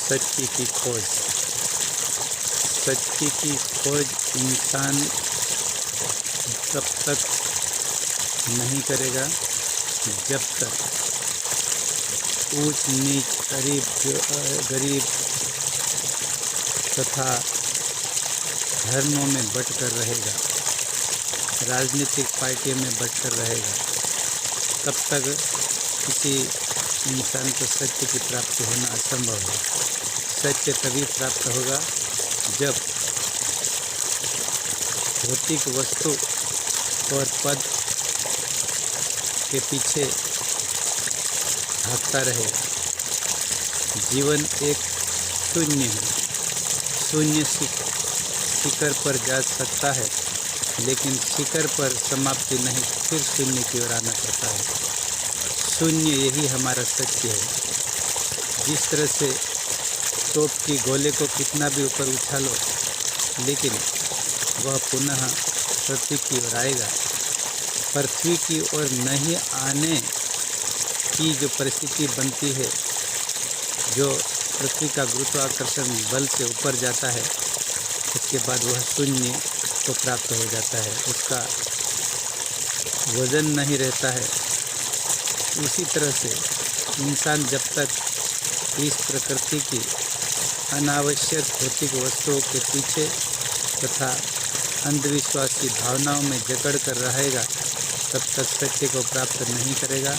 सत्य की खोज। सत्य की खोज इंसान तब तक नहीं करेगा जब तक ऊंच नीच, गरीब तथा धर्मों में बंटकर रहेगा, राजनीतिक पार्टियों में बंटकर रहेगा, तब तक किसी इंसान को सत्य की प्राप्ति होना असंभव है। सत्य तभी प्राप्त होगा जब भौतिक वस्तु और पद के पीछे भागता रहेगा। जीवन एक शून्य है। शून्य शिखर पर जा सकता है, लेकिन शिखर पर समाप्ति नहीं, फिर शून्य की ओर आना पड़ता है। शून्य यही हमारा सत्य है। जिस तरह से तोप की गोले को कितना भी ऊपर उछालो, लेकिन वह पुनः पृथ्वी की ओर आएगा। पृथ्वी की ओर नहीं आने की जो परिस्थिति बनती है, जो पृथ्वी का गुरुत्वाकर्षण बल से ऊपर जाता है, उसके बाद वह शून्य को प्राप्त हो जाता है, उसका वजन नहीं रहता है। उसी तरह से इंसान जब तक इस प्रकृति की अनावश्यक भौतिक वस्तुओं के पीछे तथा अंधविश्वास की भावनाओं में जकड़ कर रहेगा, तब तक सत्य को प्राप्त नहीं करेगा।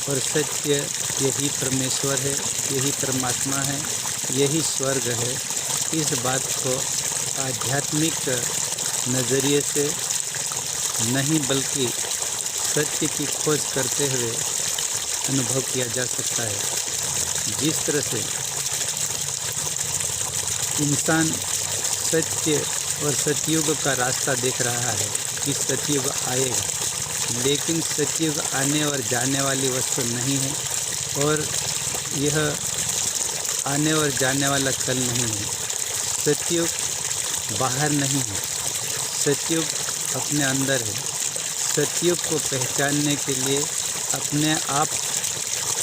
और सत्य यही परमेश्वर है, यही परमात्मा है, यही स्वर्ग है। इस बात को आध्यात्मिक नज़रिए से नहीं, बल्कि सत्य की खोज करते हुए अनुभव किया जा सकता है। जिस तरह से इंसान सत्य और सतयुग का रास्ता देख रहा है कि सतयुग आएगा, लेकिन सतयुग आने और जाने वाली वस्तु नहीं है, और यह आने और जाने वाला कल नहीं है। सतयुग बाहर नहीं है, सतयुग अपने अंदर है। सतयुग को पहचानने के लिए अपने आप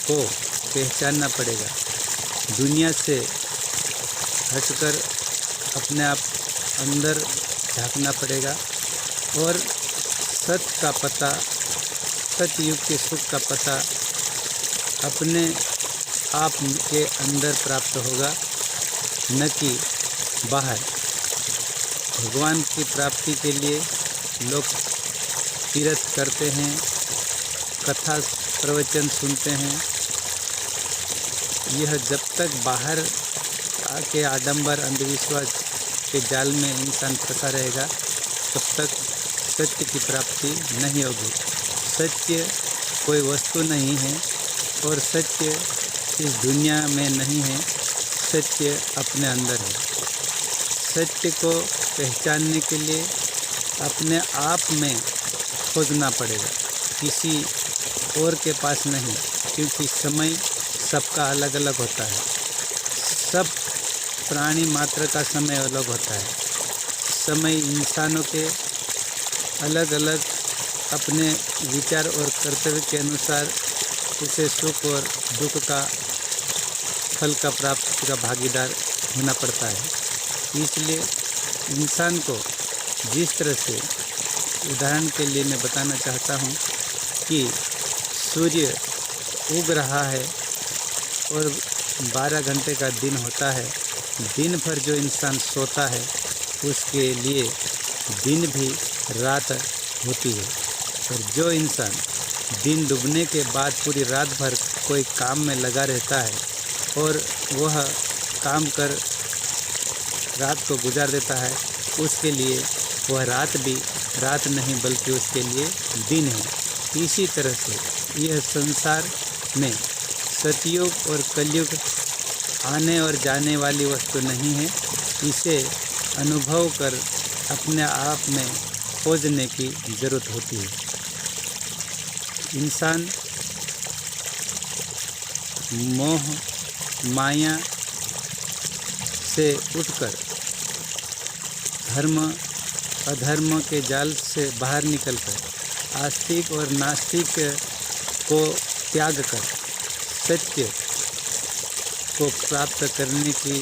को पहचानना पड़ेगा। दुनिया से हटकर अपने आप अंदर झांकना पड़ेगा और सत्य का पता, सतयुग के सुख का पता अपने आप के अंदर प्राप्त होगा, न कि बाहर। भगवान की प्राप्ति के लिए लोग तीर्थ करते हैं, कथा प्रवचन सुनते हैं। यह जब तक बाहर आके आडंबर अंधविश्वास के जाल में इंसान फंसा रहेगा, तब तक सत्य की प्राप्ति नहीं होगी। सत्य कोई वस्तु नहीं है और सत्य इस दुनिया में नहीं है, सत्य अपने अंदर है। सत्य को पहचानने के लिए अपने आप में खोजना पड़ेगा, किसी और के पास नहीं, क्योंकि समय सबका अलग अलग होता है। सब प्राणी मात्र का समय अलग होता है। समय इंसानों के अलग अलग अपने विचार और कर्तव्य के अनुसार उसे सुख और दुख का फल का प्राप्ति का भागीदार होना पड़ता है। इसलिए इंसान को जिस तरह से, उदाहरण के लिए मैं बताना चाहता हूँ कि सूर्य उग रहा है और 12 घंटे का दिन होता है। दिन भर जो इंसान सोता है, उसके लिए दिन भी रात होती है। और जो इंसान दिन डूबने के बाद पूरी रात भर कोई काम में लगा रहता है और वह काम कर रात को गुजार देता है, उसके लिए वह रात भी रात नहीं, बल्कि उसके लिए दिन है। इसी तरह से यह संसार में सतयुग और कलयुग आने और जाने वाली वस्तु नहीं है। इसे अनुभव कर अपने आप में खोजने की ज़रूरत होती है। इंसान मोह माया से उठकर धर्म अधर्म के जाल से बाहर निकलकर आस्तिक और नास्तिक को त्याग कर सत्य को प्राप्त करने की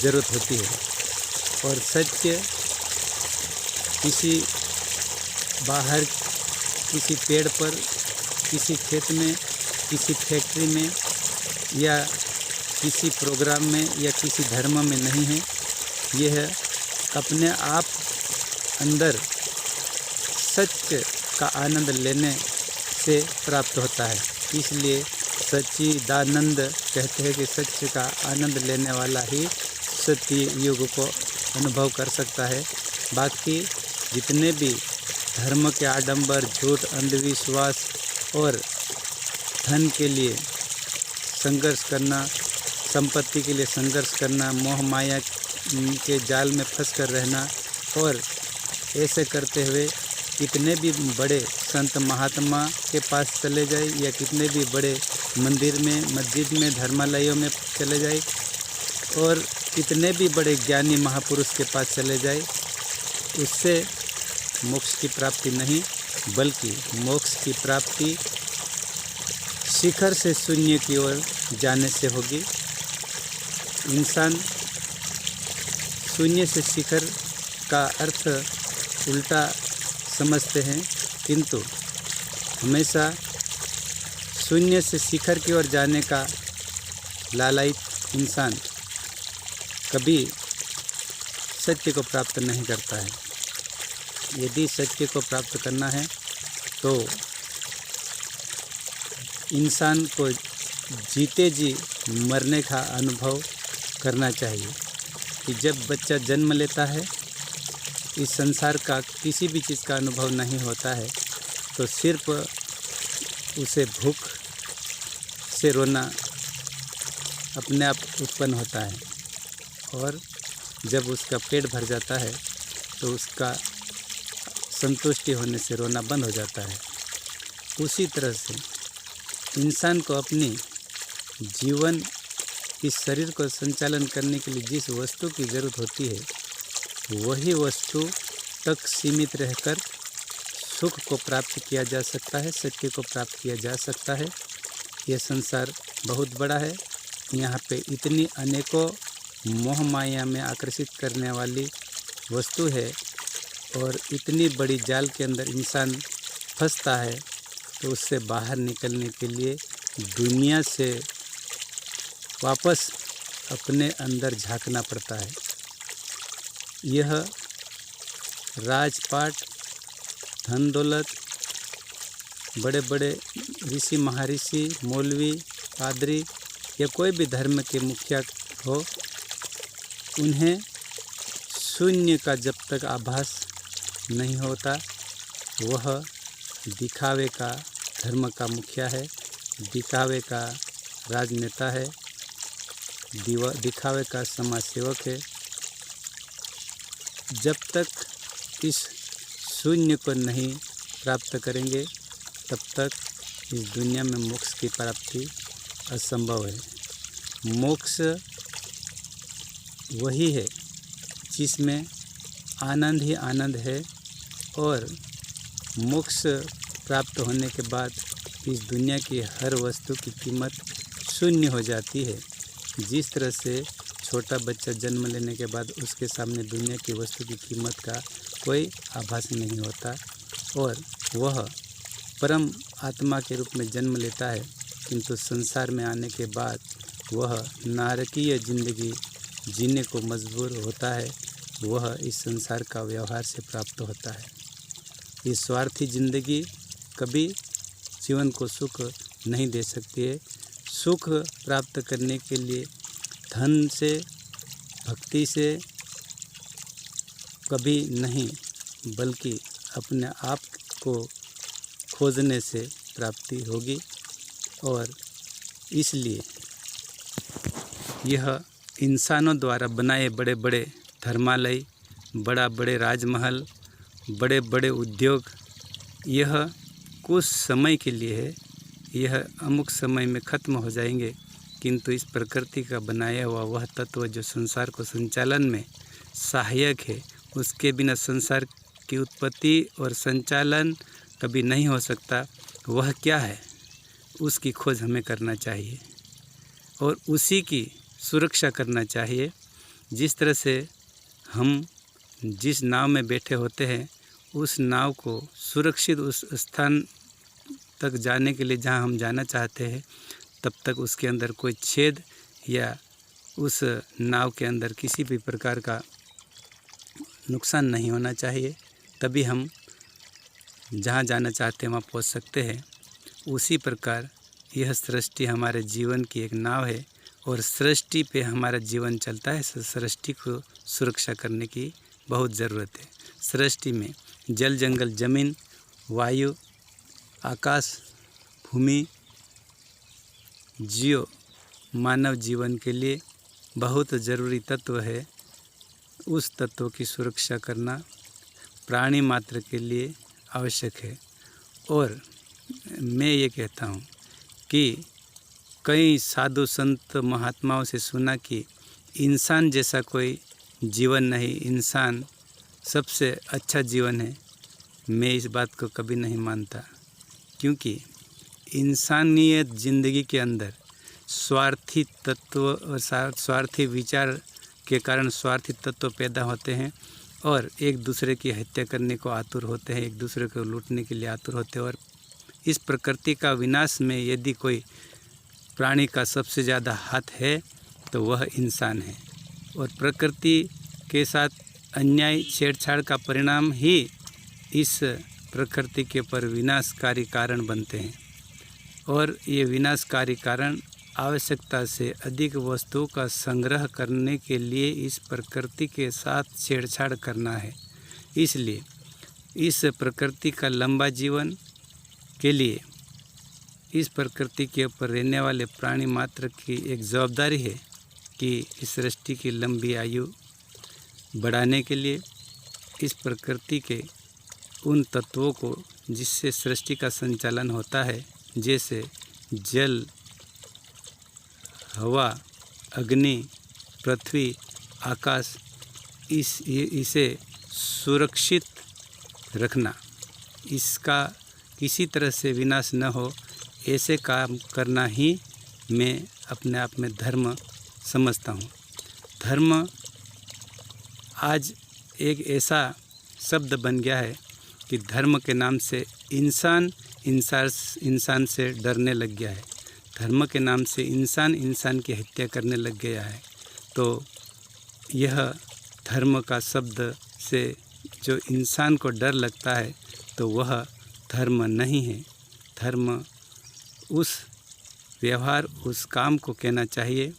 ज़रूरत होती है। और सत्य किसी बाहर किसी पेड़ पर, किसी खेत में, किसी फैक्ट्री में या किसी प्रोग्राम में या किसी धर्म में नहीं है। यह अपने आप अंदर सत्य का आनंद लेने से प्राप्त होता है। इसलिए सच्चिदानंद कहते हैं कि सत्य का आनंद लेने वाला ही सत्य युग को अनुभव कर सकता है। बाकी जितने भी धर्म के आडंबर, झूठ, अंधविश्वास और धन के लिए संघर्ष करना, संपत्ति के लिए संघर्ष करना, मोह माया के जाल में फंस कर रहना, और ऐसे करते हुए कितने भी बड़े संत महात्मा के पास चले जाए या कितने भी बड़े मंदिर में, मस्जिद में, धर्मालयों में चले जाए और कितने भी बड़े ज्ञानी महापुरुष के पास चले जाए, उससे मोक्ष की प्राप्ति नहीं, बल्कि मोक्ष की प्राप्ति शिखर से शून्य की ओर जाने से होगी। इंसान शून्य से शिखर का अर्थ उल्टा समझते हैं, किंतु हमेशा शून्य से शिखर की ओर जाने का लालयित इंसान कभी सत्य को प्राप्त नहीं करता है। यदि सत्य को प्राप्त करना है तो इंसान को जीते जी मरने का अनुभव करना चाहिए। कि जब बच्चा जन्म लेता है, इस संसार का किसी भी चीज़ का अनुभव नहीं होता है, तो सिर्फ उसे भूख से रोना अपने आप उत्पन्न होता है, और जब उसका पेट भर जाता है तो उसका संतुष्टि होने से रोना बंद हो जाता है। उसी तरह से इंसान को अपनी जीवन इस शरीर को संचालन करने के लिए जिस वस्तु की ज़रूरत होती है, वही वस्तु तक सीमित रहकर सुख को प्राप्त किया जा सकता है, सत्य को प्राप्त किया जा सकता है। यह संसार बहुत बड़ा है, यहाँ पे इतनी अनेकों मोह माया में आकर्षित करने वाली वस्तु है, और इतनी बड़ी जाल के अंदर इंसान फंसता है, तो उससे बाहर निकलने के लिए दुनिया से वापस अपने अंदर झांकना पड़ता है। यह राजपाट, धन दौलत, बड़े बड़े ऋषि महर्षि, मौलवी, पादरी या कोई भी धर्म के मुखिया हो, उन्हें शून्य का जब तक आभास नहीं होता, वह दिखावे का धर्म का मुखिया है, दिखावे का राजनेता है, दिखावे का समाज सेवक है। जब तक इस शून्य को नहीं प्राप्त करेंगे, तब तक इस दुनिया में मोक्ष की प्राप्ति असंभव है। मोक्ष वही है जिसमें आनंद ही आनंद है, और मोक्ष प्राप्त होने के बाद इस दुनिया की हर वस्तु की कीमत शून्य हो जाती है। जिस तरह से छोटा बच्चा जन्म लेने के बाद उसके सामने दुनिया की वस्तु की कीमत का कोई आभास नहीं होता, और वह परम आत्मा के रूप में जन्म लेता है, किंतु संसार में आने के बाद वह नारकीय जिंदगी जीने को मजबूर होता है। वह इस संसार का व्यवहार से प्राप्त होता है। इस स्वार्थी जिंदगी कभी जीवन को सुख नहीं दे सकती है। सुख प्राप्त करने के लिए धन से, भक्ति से कभी नहीं, बल्कि अपने आप को खोजने से प्राप्ति होगी। और इसलिए यह इंसानों द्वारा बनाए बड़े बड़े धर्मालय, बड़े राजमहल, बड़े बड़े उद्योग, यह कुछ समय के लिए है। यह अमुक समय में ख़त्म हो जाएंगे, किंतु इस प्रकृति का बनाया हुआ वह तत्व जो संसार को संचालन में सहायक है, उसके बिना संसार की उत्पत्ति और संचालन कभी नहीं हो सकता। वह क्या है, उसकी खोज हमें करना चाहिए। और उसी की सुरक्षा करना चाहिए। जिस तरह से हम जिस नाव में बैठे होते हैं उस नाव को सुरक्षित उस स्थान तक जाने के लिए जहां हम जाना चाहते हैं, तब तक उसके अंदर कोई छेद या उस नाव के अंदर किसी भी प्रकार का नुकसान नहीं होना चाहिए। तभी हम जहाँ जाना चाहते हैं वहाँ पहुँच सकते हैं। उसी प्रकार यह सृष्टि हमारे जीवन की एक नाव है और सृष्टि पे हमारा जीवन चलता है। सृष्टि को सुरक्षा करने की बहुत ज़रूरत है। सृष्टि में जल, जंगल, ज़मीन, वायु, आकाश, भूमि, जीव, मानव जीवन के लिए बहुत ज़रूरी तत्व है। उस तत्व की सुरक्षा करना प्राणी मात्र के लिए आवश्यक है। और मैं ये कहता हूँ कि कई साधु संत महात्माओं से सुना कि इंसान जैसा कोई जीवन नहीं, इंसान सबसे अच्छा जीवन है। मैं इस बात को कभी नहीं मानता, क्योंकि इंसानियत ज़िंदगी के अंदर स्वार्थी तत्व और स्वार्थी विचार के कारण स्वार्थी तत्व पैदा होते हैं और एक दूसरे की हत्या करने को आतुर होते हैं, एक दूसरे को लूटने के लिए आतुर होते हैं। और इस प्रकृति का विनाश में यदि कोई प्राणी का सबसे ज़्यादा हाथ है तो वह इंसान है। और प्रकृति के साथ अन्याय छेड़छाड़ का परिणाम ही इस प्रकृति के ऊपर विनाशकारी कारण बनते हैं। और ये विनाशकारी कारण आवश्यकता से अधिक वस्तुओं का संग्रह करने के लिए इस प्रकृति के साथ छेड़छाड़ करना है। इसलिए इस प्रकृति का लंबा जीवन के लिए इस प्रकृति के ऊपर रहने वाले प्राणी मात्र की एक जवाबदारी है कि इस सृष्टि की लंबी आयु बढ़ाने के लिए इस प्रकृति के उन तत्वों को जिससे सृष्टि का संचालन होता है, जैसे जल, हवा, अग्नि, पृथ्वी, आकाश, इसे सुरक्षित रखना, इसका किसी तरह से विनाश न हो, ऐसे काम करना ही मैं अपने आप में धर्म समझता हूँ। धर्म आज एक ऐसा शब्द बन गया है कि धर्म के नाम से इंसान से डरने लग गया है। धर्म के नाम से इंसान की हत्या करने लग गया है। तो यह धर्म का शब्द से जो इंसान को डर लगता है तो वह धर्म नहीं है। धर्म उस व्यवहार, उस काम को कहना चाहिए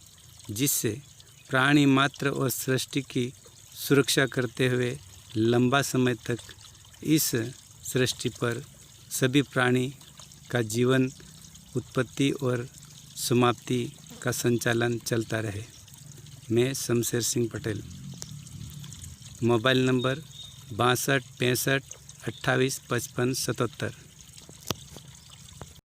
जिससे प्राणी मात्र और सृष्टि की सुरक्षा करते हुए लंबा समय तक इस सृष्टि पर सभी प्राणी का जीवन, उत्पत्ति और समाप्ति का संचालन चलता रहे। मैं शमशेर सिंह पटेल, मोबाइल नंबर 62 65 28 55 77।